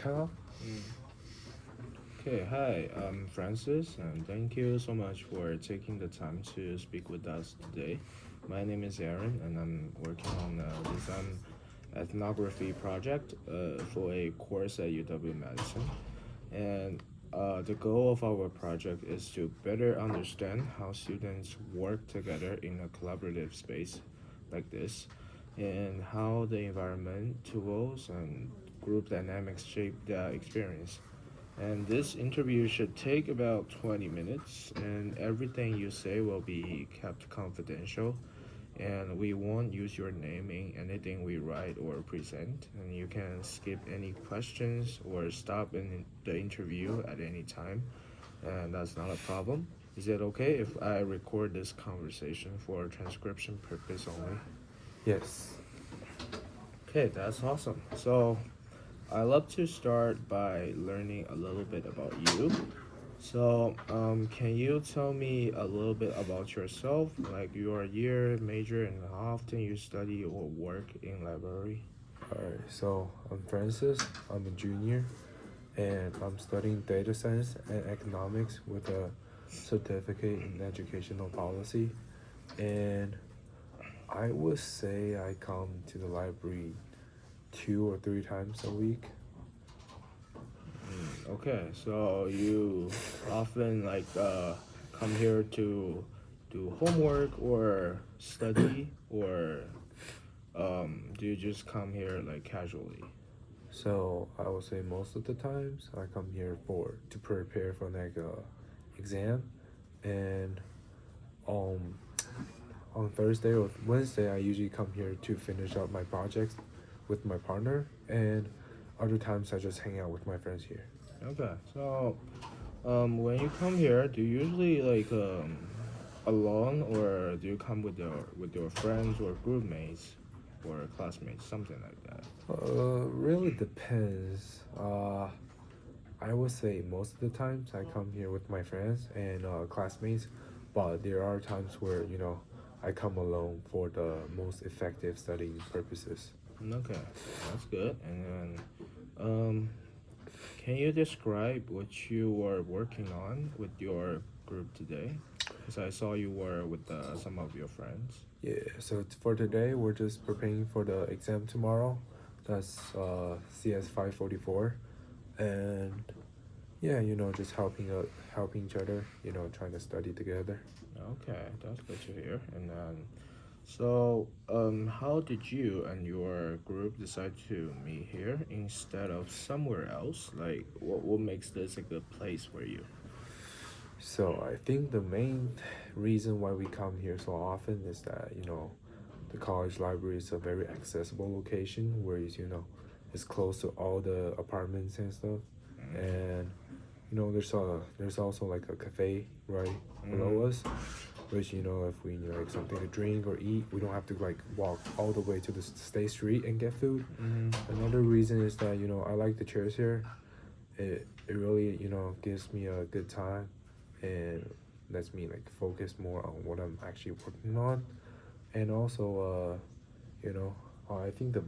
off? Okay, hi, I'm Francis, and thank you so much for taking the time to speak with us today. My name is Aaron, and I'm working on a design ethnography project for a course at UW Madison. And the goal of our project is to better understand how students work together in a collaborative space like this, and how the environment, tools, and group dynamics shape the experience. And this interview should take about 20 minutes, and everything you say will be kept confidential. And we won't use your name in anything we write or present. And you can skip any questions or stop in the interview at any time, and that's not a problem. Is it okay if I record this conversation for transcription purpose only? Yes. Okay, that's awesome. So, I love to start by learning a little bit about you. So, can you tell me a little bit about yourself, like your year, major, and how often you study or work in library? Alright, so I'm Francis, I'm a junior, and I'm studying data science and economics with a certificate in educational policy. And I would say I come to the library 2 or 3 times a week. Okay, so you often come here to do homework or study, or do you just come here like casually? So I would say most of the times I come here for to prepare for like a exam, and um on Thursday or Wednesday, I usually come here to finish up my projects with my partner, and other times I just hang out with my friends here. Okay, so when you come here, do you usually alone, or do you come with your friends or group mates or classmates, something like that? Really depends. I would say most of the times I come here with my friends and classmates, but there are times where I come alone for the most effective studying purposes. Okay, that's good. And then, um, can you describe what you were working on with your group today? Because I saw you were with some of your friends. Yeah, so for today, we're just preparing for the exam tomorrow. That's CS 544. And yeah, just helping each other, trying to study together. Okay, that's good to hear. And then, so, how did you and your group decide to meet here instead of somewhere else? Like, what makes this a good place for you? So I think the main reason why we come here so often is that, the college library is a very accessible location where it's close to all the apartments and stuff. And there's also like a cafe right below Mm-hmm. us, which if we need like something to drink or eat, we don't have to like walk all the way to the state street and get food. Mm-hmm. Another reason is that I like the chairs here. It really gives me a good time, and lets me like focus more on what I'm actually working on. And also I think the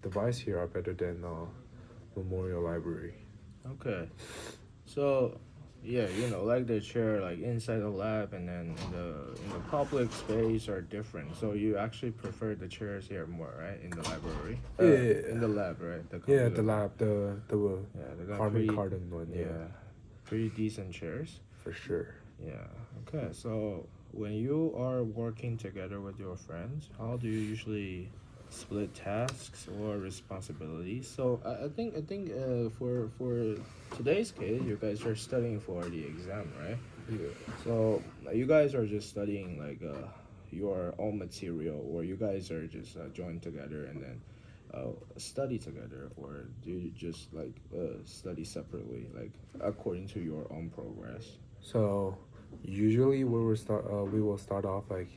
vibes here are better than Memorial Library. Okay. So, yeah, like the chair, like inside the lab, and then in the public space are different. So you actually prefer the chairs here more, right? In the library, in Yeah, the lab, right? The yeah, computer the lab. lab, the Yeah, they got carbon pretty, carton one, yeah, yeah, pretty decent chairs. for sure. Yeah. Okay. So when you are working together with your friends, how do you usually split tasks or responsibilities? So I think for today's case, you guys are studying for the exam, right? Yeah. So you guys are just studying your own material, or you guys are just joined together and then study together, or do you just study separately, like according to your own progress? So usually we will start off like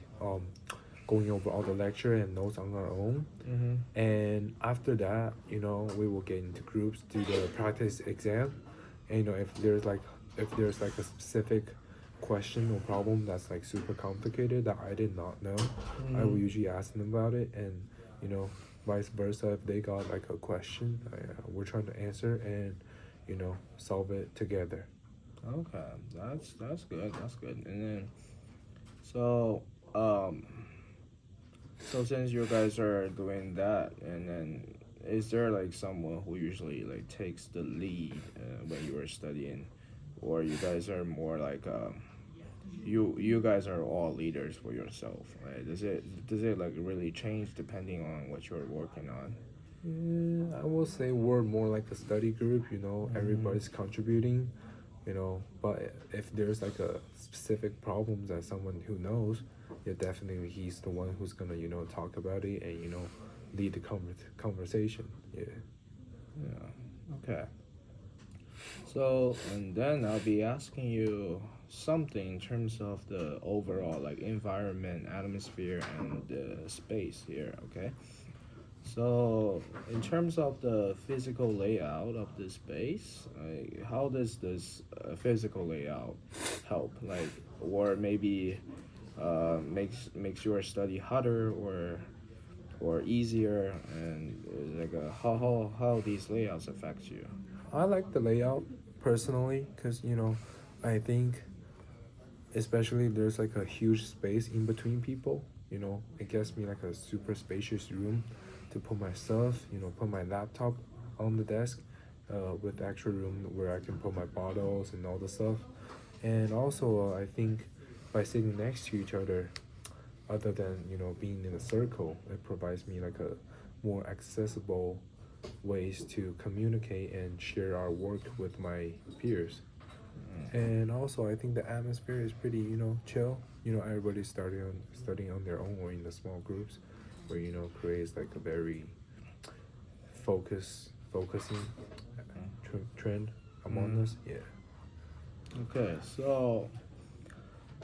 going over all the lecture and notes on our own, Mm-hmm. and after that we will get into groups, do the practice exam, and if there's like a specific question or problem that's super complicated that I did not know, I Mm-hmm. will usually ask them about it, and you know vice versa. If they got like a question, we're trying to answer and solve it together. Okay, that's good. That's good. And then so um so since you guys are doing that, and then is there like someone who usually like takes the lead when you are studying, or you guys are more like you guys are all leaders for yourself, right? Does it like really change depending on what you're working on? Yeah, I will say we're more like a study group. Mm-hmm. Everybody's contributing. But if there's like a specific problems that someone who knows, yeah, definitely he's the one who's gonna talk about it and lead the conversation. Yeah. Yeah. Okay. So, and then I'll be asking you something in terms of the overall like environment, atmosphere, and the space here. Okay. So, in terms of the physical layout of the space, like, how does this physical layout help? Like, or maybe makes your study harder or easier, and like how these layouts affect you. I like the layout personally because I think especially there's like a huge space in between people. It gives me like a super spacious room to put my stuff. Put my laptop on the desk, with actual room where I can put my bottles and all the stuff. And also, I think by sitting next to each other than being in a circle, it provides me like a more accessible ways to communicate and share our work with my peers. And also, I think the atmosphere is pretty, chill. Everybody's studying on their own or in the small groups, where creates like a very focusing trend among Mm. us. Yeah. Okay, so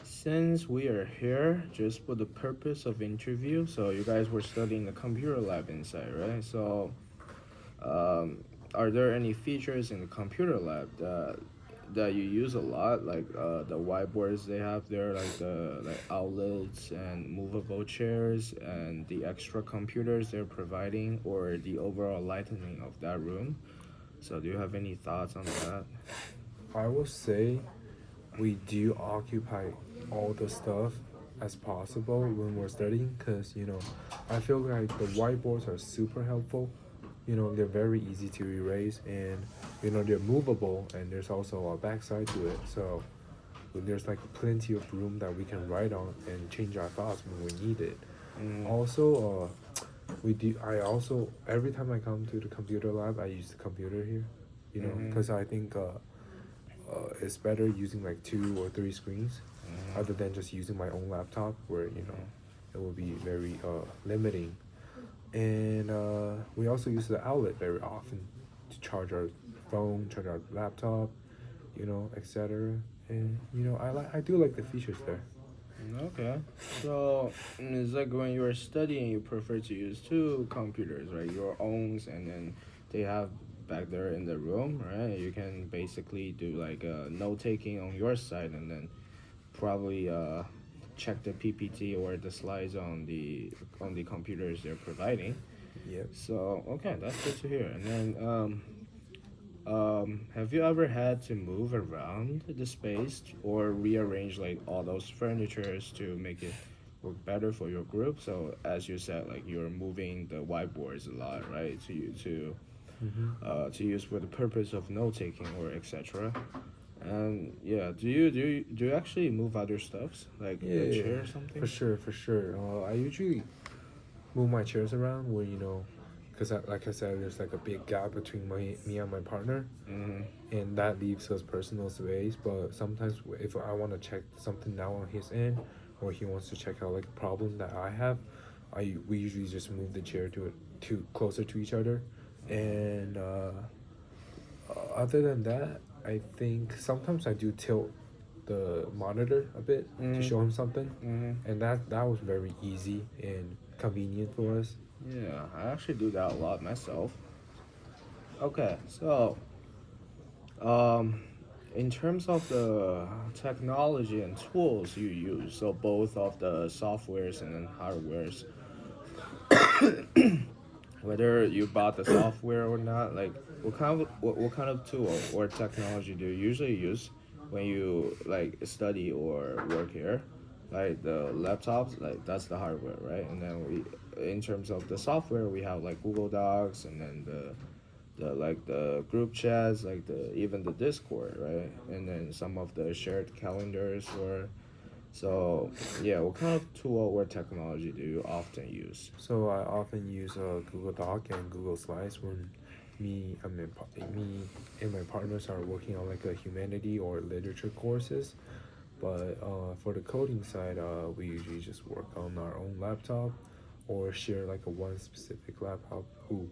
since we are here just for the purpose of interview, so you guys were studying the computer lab inside, right? So, are there any features in the computer lab that you use a lot, like the whiteboards they have there, like the like outlets and movable chairs and the extra computers they're providing, or the overall lighting of that room? So, do you have any thoughts on that? I will say we do occupy all the stuff as possible when we're studying because I feel like the whiteboards are super helpful. They're very easy to erase and they're movable and there's also a backside to it, so there's like plenty of room that we can write on and change our thoughts when we need it. Mm, Also, we do. I also every time I come to the computer lab, I use the computer here. mm-hmm, Because I think it's better using like two or three screens, mm-hmm, other than just using my own laptop, where mm-hmm. it will be very limiting. And we also use the outlet very often to charge our phone, charge our laptop, etc. And I do like the features there. Okay. So it's like when you're studying, you prefer to use two computers, right? Your own, and then they have back there in the room, right? You can basically do like note taking on your side, and then probably check the PPT or the slides on the computers they're providing. Yep. So okay, that's good to hear. And then have you ever had to move around the space or rearrange like all those furnitures to make it work better for your group? So as you said, like you're moving the whiteboards a lot, right? Mm-hmm. To use for the purpose of note taking or etc. And yeah, do you actually move other stuffs like the Yeah, chair or for something? sure, for sure. I usually move my chairs around where because like I said, there's like a big gap between me and my partner, Mm-hmm. and that leaves us personal space. But sometimes if I want to check something now on his end, or he wants to check out like a problem that I have, I we usually just move the chair to closer to each other, and other than that, I think sometimes I do tilt the monitor a bit to Mm-hmm. show him something, Mm-hmm. and that was very easy and convenient for us. Yeah, I actually do that a lot myself. Okay, so Um, in terms of the technology and tools you use, so both of the softwares and then hardwares, whether you bought the software or not, like what kind of tool or technology do you usually use when you like study or work here? Like the laptops, like that's the hardware, right? And then in terms of the software, we have like Google Docs, and then the like the group chats, like the even the Discord, right? And then some of the shared calendars or so. Yeah, what kind of tool or technology do you often use? So I often use Google Doc and Google Slides when me and my partners are working on like a humanity or literature courses. But for the coding side, we usually just work on our own laptop or share like a one specific laptop who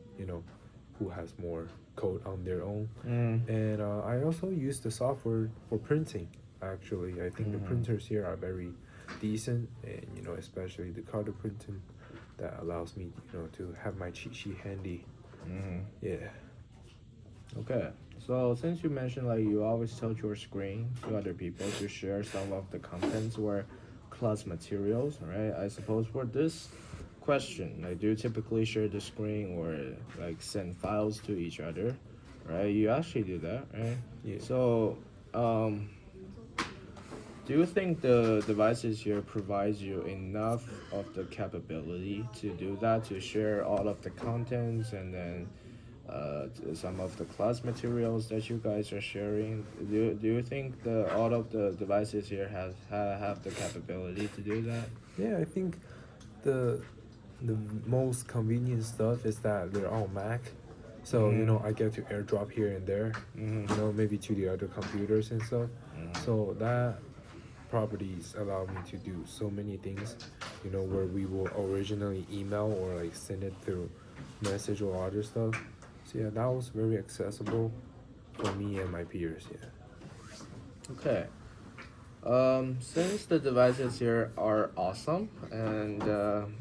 has more code on their own. Mm. And I also use the software for printing. Actually, I think the Mm-hmm. printers here are very decent, and especially the color printing that allows me, to have my cheat sheet handy. Mm-hmm. Yeah. Okay. So since you mentioned like you always tilt your screen to other people to share some of the contents or class materials, right? I suppose for this question, like do you typically share the screen or like send files to each other, right? You actually do that, right? Yeah. So, do you think the devices here provides you enough of the capability to do that, to share all of the contents and then some of the class materials that you guys are sharing? Do you think the all of the devices here have the capability to do that? Yeah, I think the the most convenient stuff is that they're all Mac. So, Mm-hmm. I get to airdrop here and there, Mm-hmm. maybe to the other computers and stuff. Mm-hmm. So that properties allow me to do so many things, where we will originally email or like send it through message or other stuff. So yeah, that was very accessible for me and my peers. Yeah. Okay. Since the devices here are awesome, and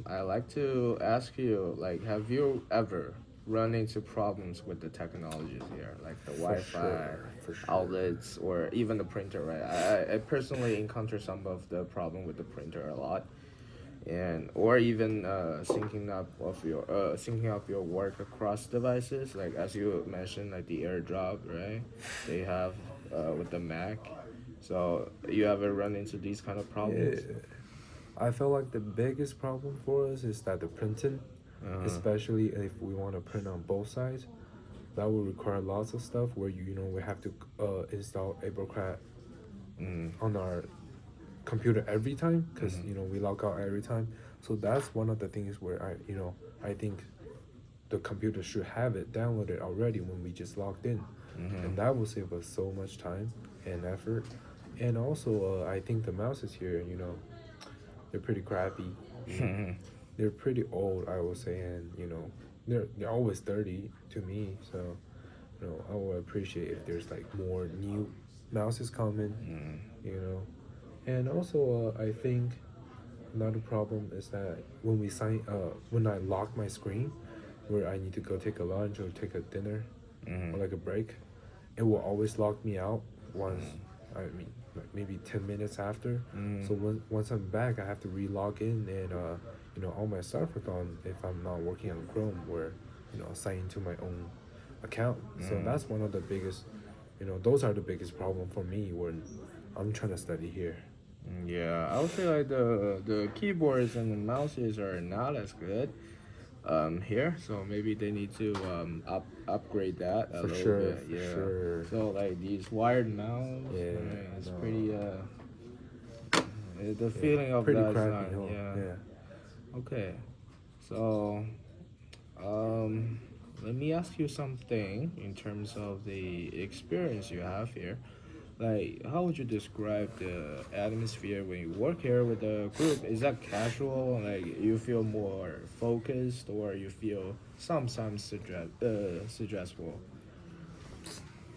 I like to ask you, like, have you ever run into problems with the technologies here, like the For Wi-Fi sure, for sure. outlets or even the printer, right? I personally encounter some of the problem with the printer a lot, and or even syncing up your work across devices, like as you mentioned, like the AirDrop, right? They have with the Mac. So you ever run into these kind of Yeah, problems? I feel like the biggest problem for us is that the printing, Uh, especially if we want to print on both sides, that will require lots of stuff where we have to install AbleCrat mm, on our computer every time because mm-hmm, we log out every time. So that's one of the things where I think the computer should have it downloaded already when we just logged in, mm-hmm, and that will save us so much time and effort. And also, I think the mouses here, they're pretty crappy. You know, mm-hmm, they're pretty old, I would say, and they're always dirty to me. So I would appreciate if there's like more new mouses coming. You know, and also I think another problem is that when I lock my screen, where I need to go take a lunch or take a dinner mm-hmm, or like a break, it will always lock me out once. I mean, like maybe 10 minutes after. mm-hmm, So once I'm back, I have to re-log in, and all my stuff are gone if I'm not working on Chrome, where assign into my own account. So mm-hmm. that's one of the biggest. Those are the biggest problem for me when I'm trying to study here. Yeah, I would say like the keyboards and the mouses are not as good here, so maybe they need to upgrade that a For little sure, bit. for Yeah. sure. So like these wired mouse, Yeah, right, it's no, pretty the yeah, feeling of pretty that is not, crappy, huh? yeah. Yeah. Okay. So um let me ask you something in terms of the experience you have here. Like, how would you describe the atmosphere when you work here with a group? Is that casual? Like, you feel more focused, or you feel sometimes suggestible?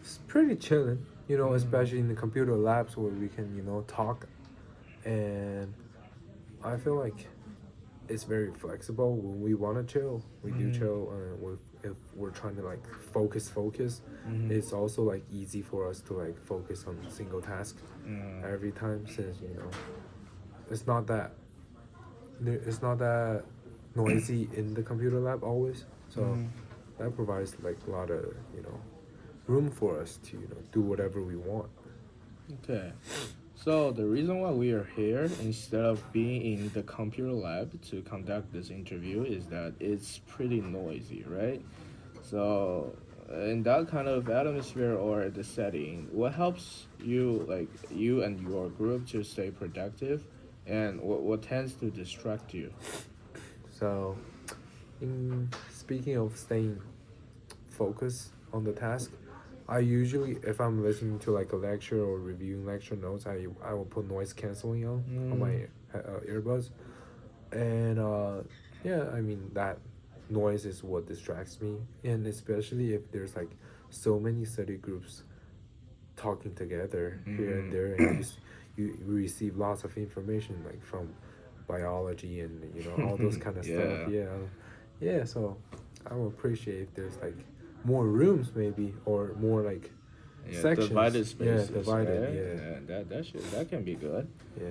It's pretty chilling, Mm-hmm. especially in the computer labs where we can, talk. And I feel like it's very flexible. When we want to chill, we do Mm-hmm. chill. If we're trying to like focus, Mm-hmm. it's also like easy for us to like focus on single task Mm-hmm. every time since it's not that it's not that noisy in the computer lab always. So that provides like a lot of room for us to do whatever we want. Okay. So the reason why we are here instead of being in the computer lab to conduct this interview is that it's pretty noisy, right? So in that kind of atmosphere or the setting, what helps you like you and your group to stay productive, and what tends to distract you? So, in speaking of staying focused on the task, I usually, if I'm listening to like a lecture or reviewing lecture notes, I will put noise canceling on my earbuds, and yeah, I mean that noise is what distracts me, and especially if there's like so many study groups talking together here and there, and you receive lots of information like from biology and all those kind of stuff. Yeah. Yeah, yeah. So I would appreciate if there's like more rooms maybe, or more like Yeah, sections. divided Yeah, spaces, divided. right? Yeah, Yeah, that can be good. yeah,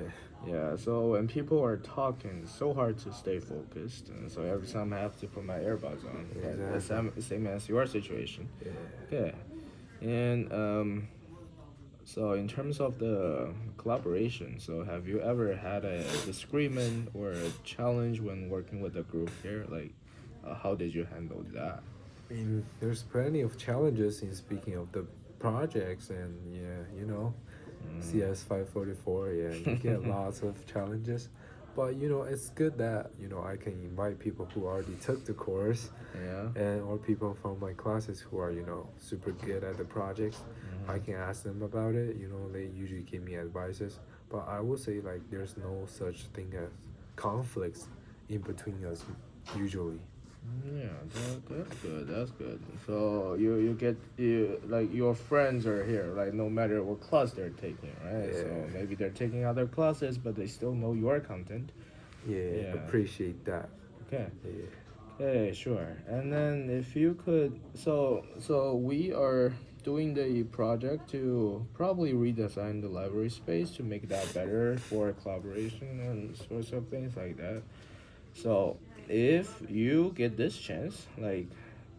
Yeah, so when people are talking, it's so hard to stay focused, and so every time I have to put my earbuds on. That's exactly. same as your situation. Yeah. Okay, and so in terms of the collaboration, so have you ever had a disagreement or a challenge when working with a group here? Like, how did you handle that? I mean, there's plenty of challenges in speaking of the projects, and yeah, CS 544. Yeah, you get lots of challenges, but it's good that I can invite people who already took the course, Yeah. and or people from my classes who are super good at the projects. I can ask them about it. They usually give me advices, but I will say like there's no such thing as conflicts in between us usually. Yeah, that's good. That's good. So you get you like your friends are here, like no matter what class they're taking, right? So Yeah. maybe they're taking other classes, but they still know your content. Yeah, Yeah. appreciate that. Okay. Yeah. Okay, sure. And then if you could, so we are doing the project to probably redesign the library space to make that better for collaboration and sorts of things like that. So if you get this chance, like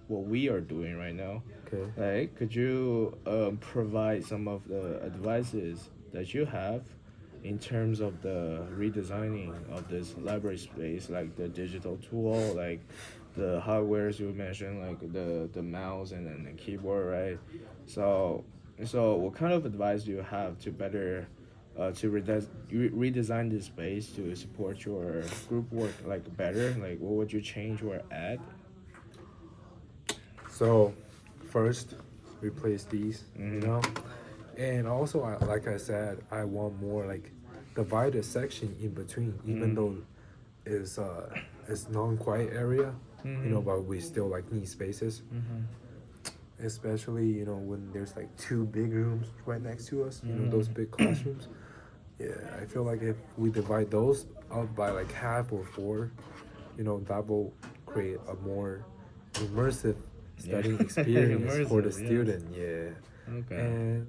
what we are doing right now, Okay. like could you provide some of the advices that you have in terms of the redesigning of this library space, like the digital tool, like the hardwares you mentioned, like the mouse and then the keyboard, right? So what kind of advice do you have to better to redesign this space to support your group work like better? Like what would you change or add? So, first, replace these, Mm-hmm. and also, like I said, I want more like divided section in between, even Mm-hmm. though it's non-quiet area, Mm-hmm. but we still like need spaces, Mm-hmm. especially when there's like two big rooms right next to us, those big Mm-hmm. classrooms. Yeah, I feel like if we divide those up by like half or four, that will create a more immersive Yeah. studying experience for the Immersive, yes. student. Yeah, Okay. and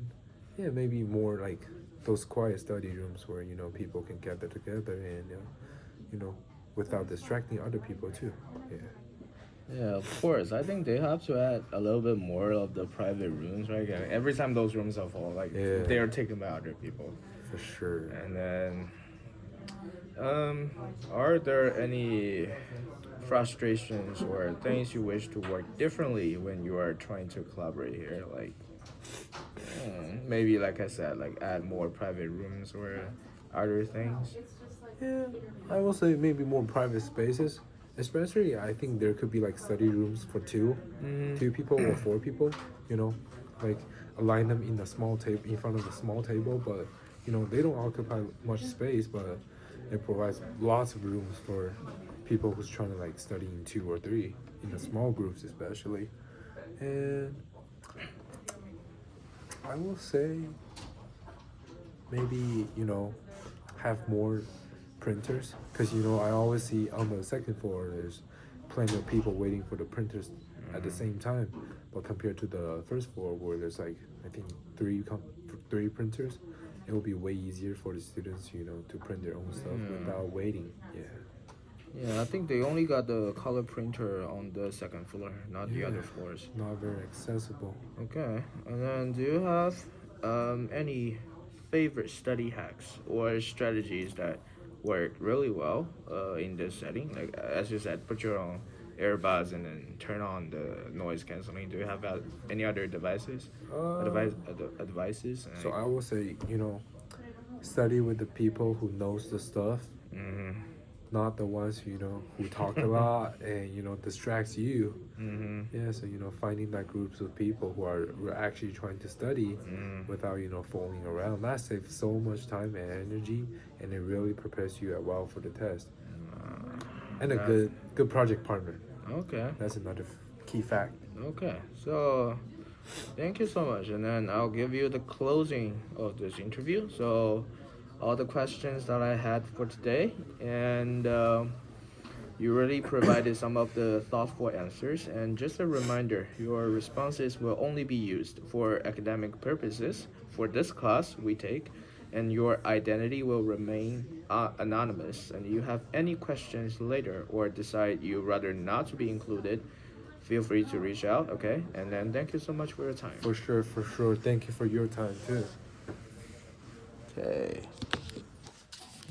yeah, maybe more like those quiet study rooms where people can gather together and you know without distracting other people too. Yeah, Yeah, of course. I think they have to add a little bit more of the private rooms, right? Yeah, every time those rooms are full, like yeah, they are taken by other people. for sure. And then, um, are there any frustrations or things you wish to work differently when you are trying to collaborate here? Like, maybe, like I said, like add more private rooms or other things. Yeah, I will say maybe more private spaces. Especially, I think there could be like study rooms for Mm-hmm. two people or four people. You know, like align them in a small table in front of a small table, but they don't occupy much space, but it provides lots of rooms for people who's trying to like study in two or three in the small groups, especially. And I will say maybe have more printers, because I always see on the second floor there's plenty of people waiting for the printers at the same time, but compared to the first floor where there's like I think three printers, it will be way easier for the students to print their own stuff Yeah. without waiting. Yeah. Yeah, I think they only got the color printer on the second floor, not the Yeah, other floors. not very accessible. Okay, and then do you have any favorite study hacks or strategies that work really well in this setting? Like as you said, put your own earbuds and then turn on the noise canceling. Do you have any other devices? Uh, Advices? so I will say, study with the people who knows the stuff, Mm-hmm. not the ones who talk a lot and distracts you. Mm-hmm. Yeah, so finding that groups of people who are actually trying to study Mm. without fooling around, that saves so much time and energy, and it really prepares you well for the test. And a That good project partner. okay. That's another key fact. Okay. So thank you so much. And then I'll give you the closing of this interview. So all the questions that I had for today, and you really provided some of the thoughtful answers. And just a reminder, your responses will only be used for academic purposes for this class we take, and your identity will remain anonymous. And you have any questions later or decide you rather not to be included, feel free to reach out, okay? And then thank you so much for your time. For sure, for sure. Thank you for your time too. Okay.